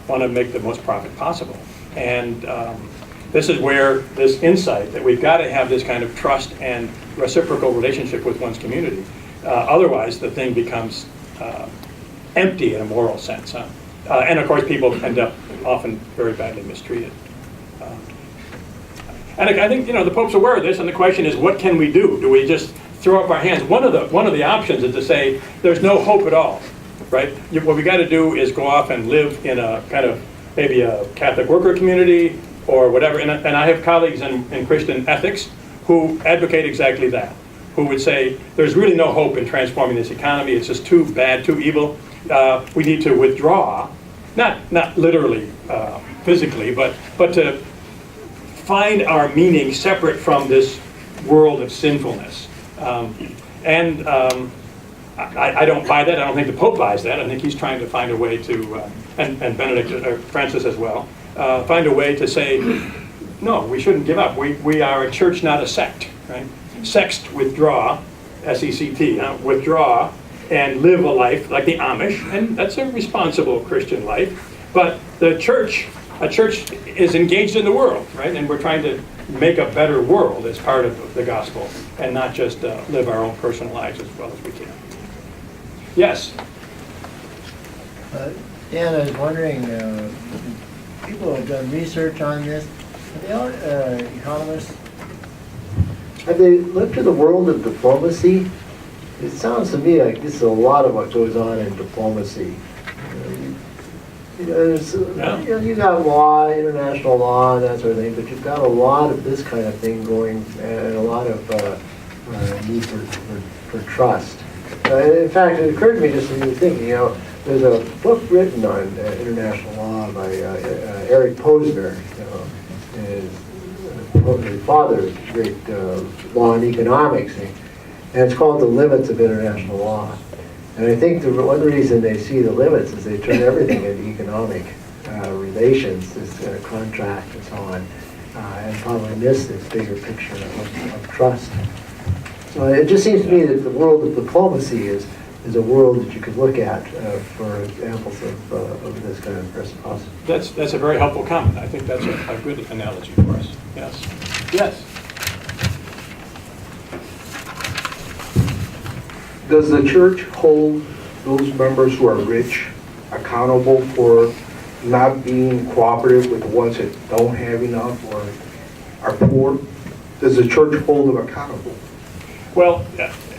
want to make the most profit possible. And this is where this insight that we've got to have this kind of trust and reciprocal relationship with one's community. Otherwise, the thing becomes empty in a moral sense. And of course, people end up often very badly mistreated. And I think the Pope's aware of this, and the question is, what can we do? Do we just throw up our hands? One of the options is to say there's no hope at all, right? What we got to do is go off and live in a kind of maybe a Catholic worker community or whatever. And I have colleagues in Christian ethics who advocate exactly that, who would say there's really no hope in transforming this economy. It's just too bad, too evil. We need to withdraw, not literally physically, but to find our meaning separate from this world of sinfulness. I don't buy that. I don't think the Pope buys that. I think he's trying to find a way to, and Benedict Francis as well, find a way to say, no, we shouldn't give up. We are a church, not a sect, right? Sext, withdraw, S-E-C-T, withdraw, and live a life like the Amish, and that's a responsible Christian life. But a church is engaged in the world, right? And we're trying to make a better world as part of the gospel, and not just live our own personal lives as well as we can. Yes? Dan, I was wondering, people have done research on this. Are they economists? Have they looked at the world of diplomacy? It sounds to me like this is a lot of what goes on in diplomacy. You got law, international law, and that sort of thing, but you've got a lot of this kind of thing going, and a lot of need for trust. In fact, it occurred to me just as you were thinking, there's a book written on international law by Eric Posner, his father's great law and economics, and it's called The Limits of International Law. And I think one reason they see the limits is they turn everything into economic relations, this contract and so on, and probably miss this bigger picture of trust. So it just seems to me that the world of diplomacy is a world that you could look at for examples of this kind of reciprocity. That's a very helpful comment. I think that's a good analogy for us. Yes. Yes. Does the church hold those members who are rich accountable for not being cooperative with the ones that don't have enough or are poor? Does the church hold them accountable? Well,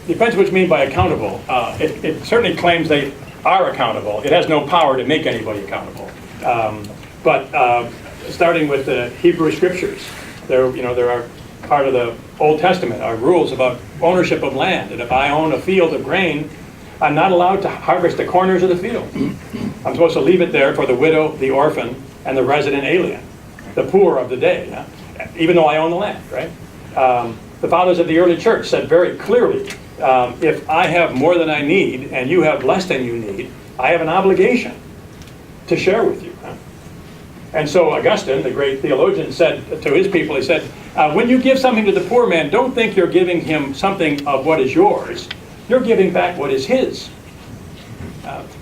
depends what you mean by accountable. It certainly claims they are accountable. It has no power to make anybody accountable. But starting with the Hebrew scriptures, there are part of the Old Testament are rules about ownership of land. And if I own a field of grain, I'm not allowed to harvest the corners of the field. I'm supposed to leave it there for the widow, the orphan, and the resident alien, the poor of the day, even though I own the land, right? The fathers of the early church said very clearly, if I have more than I need and you have less than you need, I have an obligation to share with you. And so Augustine, the great theologian, said to his people, he said, when you give something to the poor man, don't think you're giving him something of what is yours. You're giving back what is his.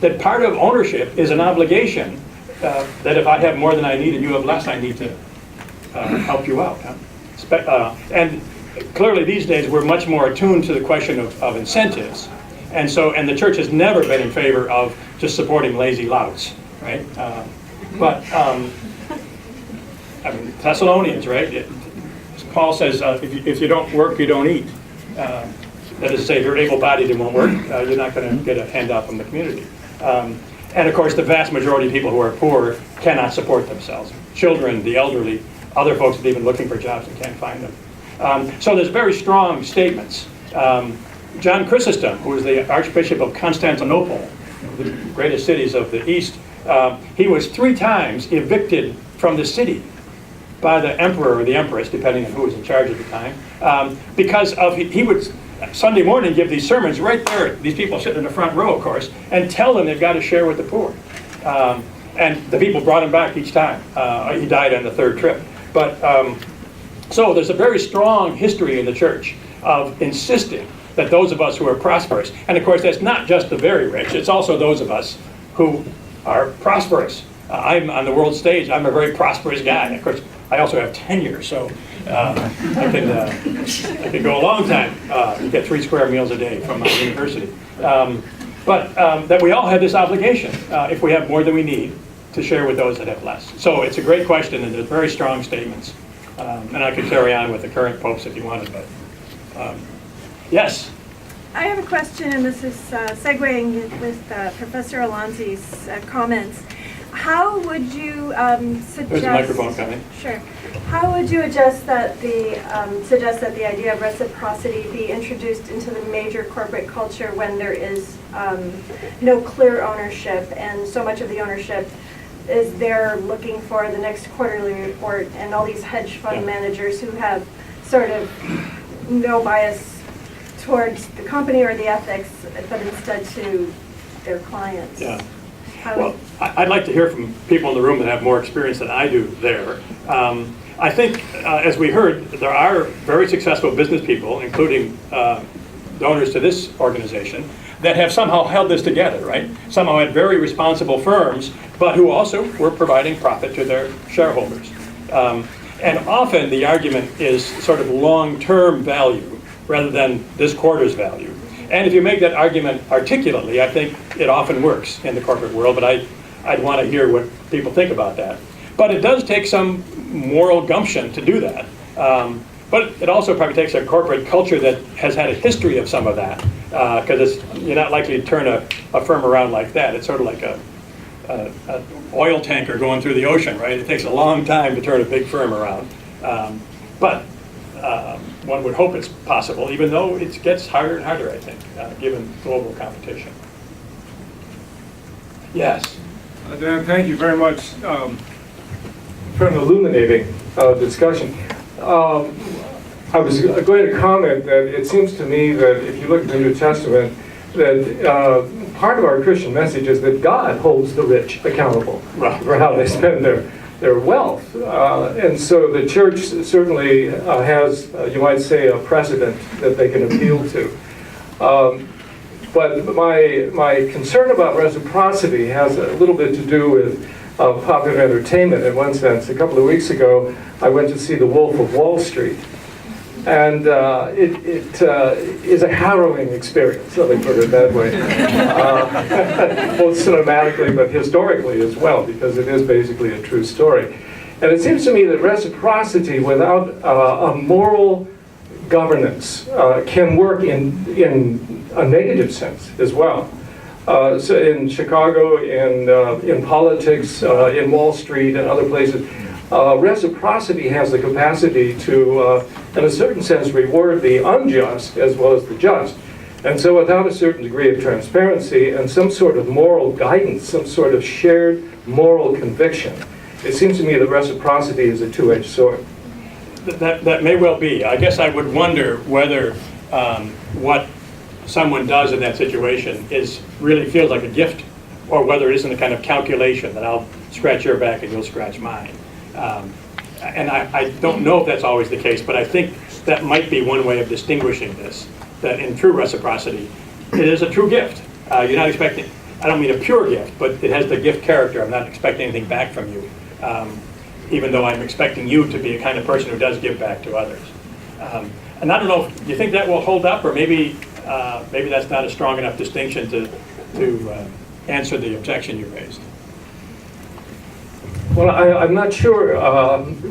That part of ownership is an obligation that if I have more than I need and you have less, I need to help you out. And clearly these days we're much more attuned to the question of incentives. And the church has never been in favor of just supporting lazy louts, right? I mean, Thessalonians, right? Paul says, if you don't work, you don't eat. That is to say, if you're able-bodied and won't work, you're not going to get a handout from the community. And of course, the vast majority of people who are poor cannot support themselves. Children, the elderly, other folks that are even looking for jobs and can't find them. So there's very strong statements. John Chrysostom, who was the Archbishop of Constantinople, one of the greatest cities of the East, he was 3 times evicted from the city by the emperor or the empress, depending on who was in charge at the time, because he would Sunday morning give these sermons right there, these people sitting in the front row, of course, and tell them they've got to share with the poor. And the people brought him back each time. He died on the 3rd trip. But so there's a very strong history in the church of insisting that those of us who are prosperous, and of course that's not just the very rich, it's also those of us who are prosperous. I'm on the world stage, I'm a very prosperous guy. Of course, I also have tenure, so I can go a long time, get 3 square meals a day from my university. But that we all have this obligation, if we have more than we need, to share with those that have less. So it's a great question, and there's very strong statements. And I could carry on with the current popes if you wanted, but yes? I have a question, and this is segueing with Professor Alonzi's comments. How would you suggest... There's a microphone coming. Sure. How would you suggest that the idea of reciprocity be introduced into the major corporate culture when there is no clear ownership, and so much of the ownership is there looking for the next quarterly report, and all these hedge fund managers who have sort of no bias towards the company or the ethics, but instead to their clients? Yeah. Well, I'd like to hear from people in the room that have more experience than I do there. I think, as we heard, there are very successful business people, including donors to this organization, that have somehow held this together, right? Somehow had very responsible firms, but who also were providing profit to their shareholders. And often the argument is sort of long-term value rather than this quarter's value. And if you make that argument articulately, I think it often works in the corporate world, but I'd want to hear what people think about that. But it does take some moral gumption to do that. But it also probably takes a corporate culture that has had a history of some of that, because you're not likely to turn a firm around like that. It's sort of like an oil tanker going through the ocean, right? It takes a long time to turn a big firm around. But one would hope it's possible, even though it gets harder and harder, I think, given global competition. Yes? Dan, thank you very much for an illuminating discussion. I was going to comment that it seems to me that if you look at the New Testament, that part of our Christian message is that God holds the rich accountable for how they spend their wealth. And so the church certainly has, you might say, a precedent that they can appeal to. But my concern about reciprocity has a little bit to do with popular entertainment in one sense. A couple of weeks ago, I went to see The Wolf of Wall Street. And it is a harrowing experience, let me put it that way, both cinematically but historically as well, because it is basically a true story. And it seems to me that reciprocity without a moral governance can work in a negative sense as well. So in Chicago, in politics, in Wall Street and other places, reciprocity has the capacity to, in a certain sense, reward the unjust as well as the just. And so without a certain degree of transparency and some sort of moral guidance, some sort of shared moral conviction, it seems to me that reciprocity is a two-edged sword. That may well be. I guess I would wonder whether what someone does in that situation really feels like a gift, or whether it isn't a kind of calculation that I'll scratch your back and you'll scratch mine. And I don't know if that's always the case, but I think that might be one way of distinguishing this, that in true reciprocity, it is a true gift. You're not expecting, I don't mean a pure gift, but it has the gift character. I'm not expecting anything back from you, even though I'm expecting you to be a kind of person who does give back to others. And I don't know, do you think that will hold up, or maybe that's not a strong enough distinction to answer the objection you raised? Well, I'm not sure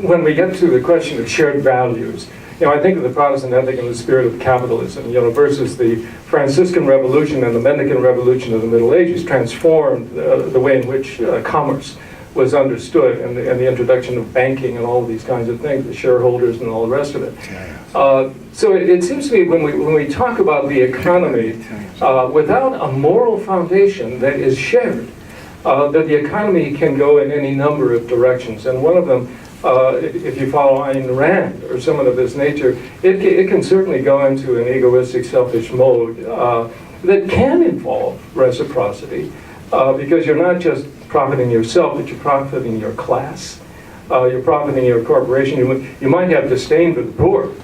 when we get to the question of shared values. I think of the Protestant ethic in the spirit of capitalism, versus the Franciscan Revolution and the Mendicant Revolution of the Middle Ages transformed the way in which commerce was understood, and the introduction of banking and all of these kinds of things, the shareholders and all the rest of it. So it seems to me when we talk about the economy, without a moral foundation that is shared, that the economy can go in any number of directions. And one of them, if you follow Ayn Rand or someone of this nature, it can certainly go into an egoistic, selfish mode that can involve reciprocity, because you're not just profiting yourself, but you're profiting your class, you're profiting your corporation. You might have disdain for the poor,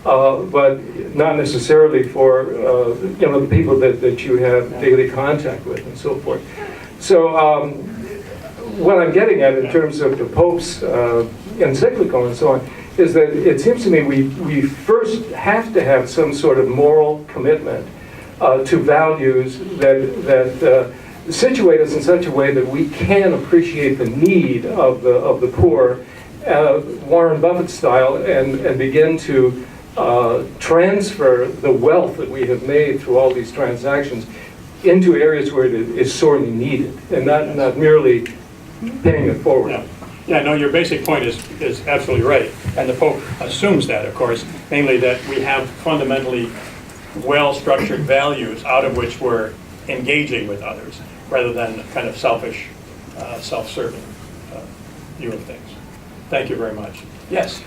but not necessarily for the people that you have daily contact with and so forth. So what I'm getting at in terms of the Pope's encyclical and so on is that it seems to me we first have to have some sort of moral commitment to values that situate us in such a way that we can appreciate the need of the poor, Warren Buffett style, and begin to transfer the wealth that we have made through all these transactions into areas where it is sorely needed, and not merely paying it forward. Yeah, no, your basic point is absolutely right. And the Pope assumes that, of course, namely that we have fundamentally well-structured values out of which we're engaging with others, rather than kind of selfish, self-serving view of things. Thank you very much. Yes?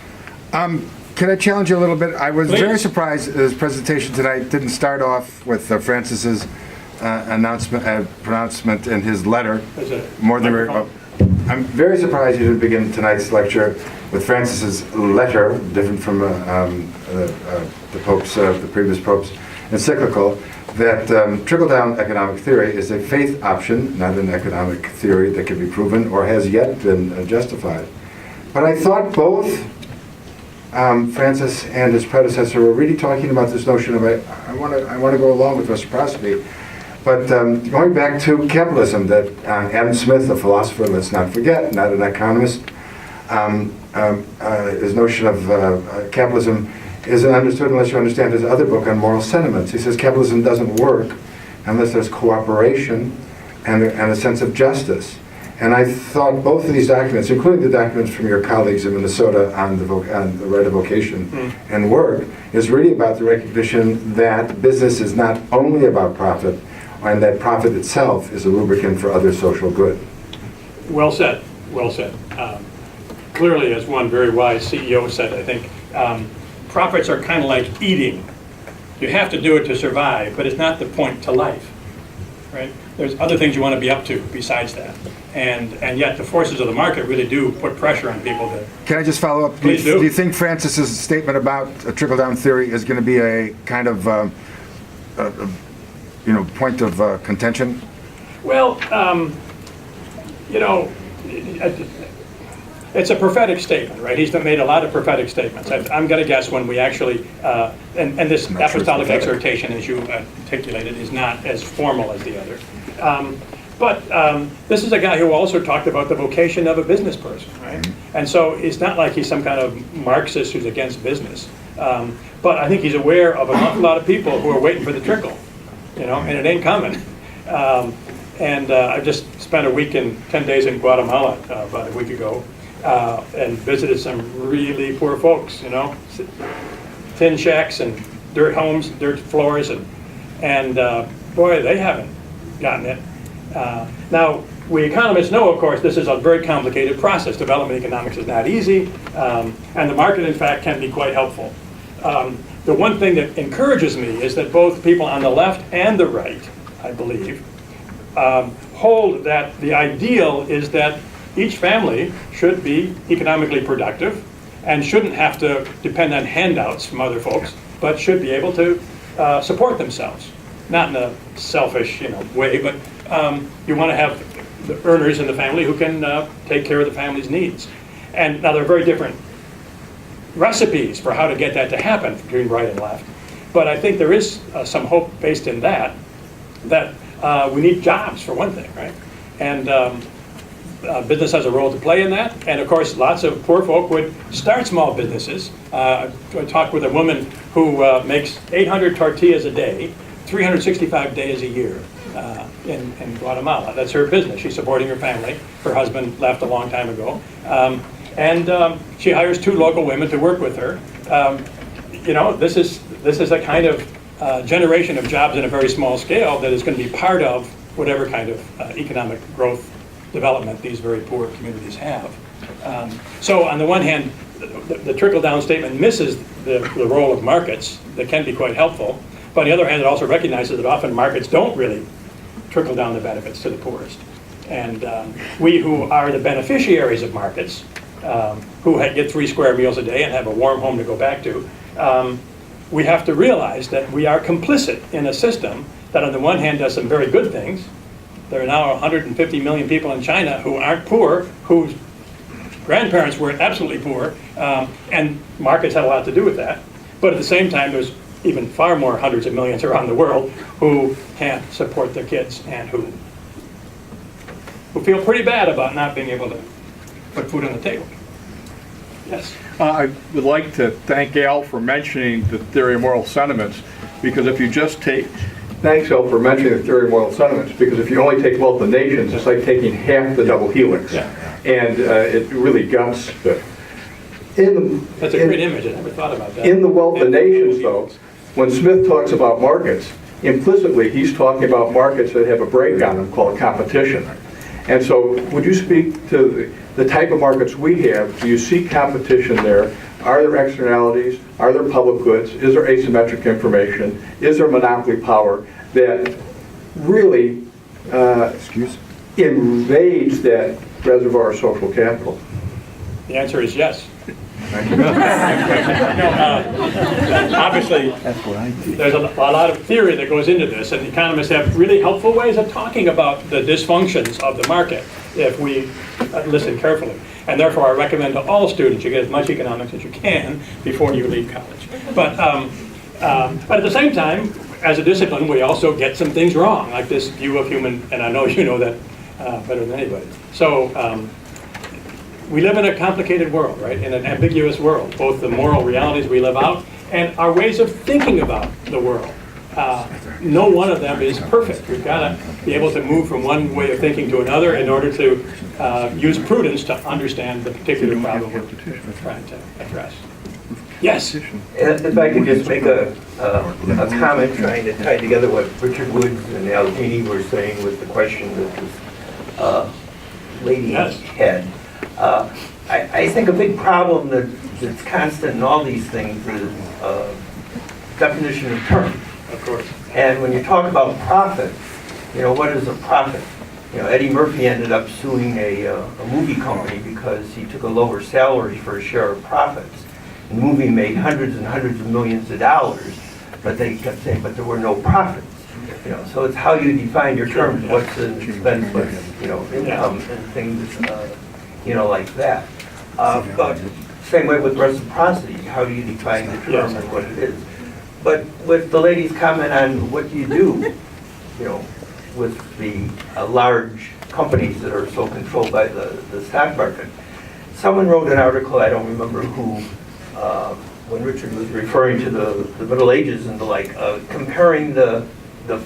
Can I challenge you a little bit? I was Please. very surprised his presentation tonight didn't start off with Francis's pronouncement in his letter. More than I'm very surprised you didn't begin tonight's lecture with Francis's letter, different from the previous Pope's encyclical, that trickle-down economic theory is a faith option, not an economic theory that can be proven or has yet been justified. But I thought both Francis and his predecessor were really talking about this notion of I want to go along with reciprocity. But going back to capitalism, that Adam Smith, a philosopher, let's not forget, not an economist, his notion of capitalism isn't understood unless you understand his other book on moral sentiments. He says capitalism doesn't work unless there's cooperation and a sense of justice. And I thought both of these documents, including the documents from your colleagues in Minnesota on the right of vocation and work, is really about the recognition that business is not only about profit, and that profit itself is a lubricant for other social good. Well said, well said. Clearly, as one very wise CEO said, I think, profits are kind of like eating. You have to do it to survive, but it's not the point to life, right? There's other things you want to be up to besides that. And yet the forces of the market really do put pressure on people to... Can I just follow up? Please do. Do you think Francis's statement about a trickle-down theory is going to be a kind of point of contention? Well, it's a prophetic statement, right? He's made a lot of prophetic statements. I'm going to guess when we actually, and this apostolic exhortation, as you articulated, is not as formal as the other. But this is a guy who also talked about the vocation of a business person, right? And so it's not like he's some kind of Marxist who's against business. But I think he's aware of an awful lot of people who are waiting for the trickle, and it ain't coming. I just spent a week 10 days in Guatemala about a week ago, and visited some really poor folks, tin shacks and dirt homes, dirt floors, and boy, they haven't gotten it. Now, we economists know, of course, this is a very complicated process. Development economics is not easy, and the market, in fact, can be quite helpful. The one thing that encourages me is that both people on the left and the right, I believe, hold that the ideal is that each family should be economically productive and shouldn't have to depend on handouts from other folks, but should be able to support themselves. Not in a selfish way, but you want to have the earners in the family who can take care of the family's needs. And now there are very different recipes for how to get that to happen between right and left. But I think there is some hope based in that we need jobs for one thing, right? And business has a role to play in that. And of course, lots of poor folk would start small businesses. I talked with a woman who makes 800 tortillas a day, 365 days a year in Guatemala. That's her business. She's supporting her family. Her husband left a long time ago. She hires 2 local women to work with her. This is a kind of generation of jobs in a very small scale that is going to be part of whatever kind of economic growth development these very poor communities have. So on the one hand, the trickle-down statement misses the role of markets that can be quite helpful. But on the other hand, it also recognizes that often markets don't really trickle down the benefits to the poorest. And we who are the beneficiaries of markets, who get 3 square meals a day and have a warm home to go back to, we have to realize that we are complicit in a system that on the one hand does some very good things. There are now 150 million people in China who aren't poor, whose grandparents were absolutely poor, and markets have a lot to do with that. But at the same time, there's even far more hundreds of millions around the world who can't support their kids and who feel pretty bad about not being able to put food on the table. Yes? I would like to thank Al for mentioning the theory of moral sentiments, because if you just take, thanks Al for mentioning the theory of moral sentiments, because if you only take wealth of nations, it's like taking half the double helix. Yeah. And it really guts the... That's a great image. I never thought about that. In the Wealth of Nations, though, when Smith talks about markets, implicitly he's talking about markets that have a break on them called competition. And so would you speak to the type of markets we have? Do you see competition there? Are there externalities? Are there public goods? Is there asymmetric information? Is there monopoly power that really invades that reservoir of social capital? The answer is yes. Obviously, there's a lot of theory that goes into this, and economists have really helpful ways of talking about the dysfunctions of the market if we listen carefully. And therefore, I recommend to all students you get as much economics as you can before you leave college. But at the same time, as a discipline, we also get some things wrong, like this view of human, and I know you know that better than anybody. So. We live in a complicated world, right? In an ambiguous world, both the moral realities we live out and our ways of thinking about the world. No one of them is perfect. We've got to be able to move from one way of thinking to another in order to use prudence to understand the particular problem we're trying to address. Yes? If I could just make a comment trying to tie together what Richard Woods and Al Gini were saying with the question that this lady had. I think a big problem that's constant in all these things is definition of term. Of course. And when you talk about profit, what is a profit? Eddie Murphy ended up suing a movie company because he took a lower salary for a share of profits. The movie made hundreds and hundreds of millions of dollars, but they kept saying, but there were no profits. So it's how you define your terms, what's an expense, what's income, and things like that. But same way with reciprocity, how do you define the term and what it is? But with the lady's comment on what do you do, with the large companies that are so controlled by the stock market. Someone wrote an article, I don't remember who, when Richard was referring to the Middle Ages and the like, comparing the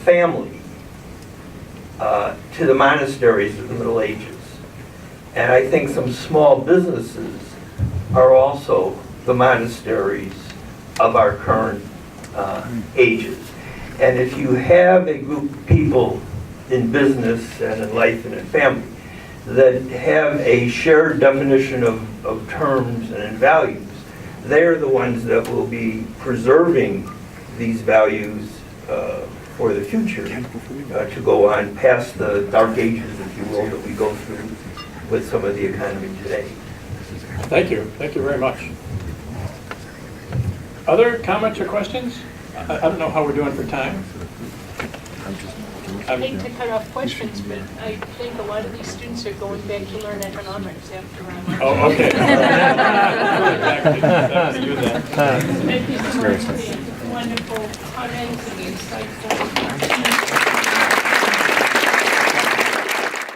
family to the monasteries of the Middle Ages. And I think some small businesses are also the monasteries of our current ages. And if you have a group of people in business and in life and in family that have a shared definition of terms and in values, they're the ones that will be preserving these values for the future, to go on past the dark ages, if you will, that we go through with some of the economy today. Thank you very much. Other comments or questions? I don't know how we're doing for time. I hate to cut off questions, but I think a lot of these students are going back to learn economics after I'm. Oh, okay. Exactly. Do that. Thank you so much for the wonderful comments and insightful.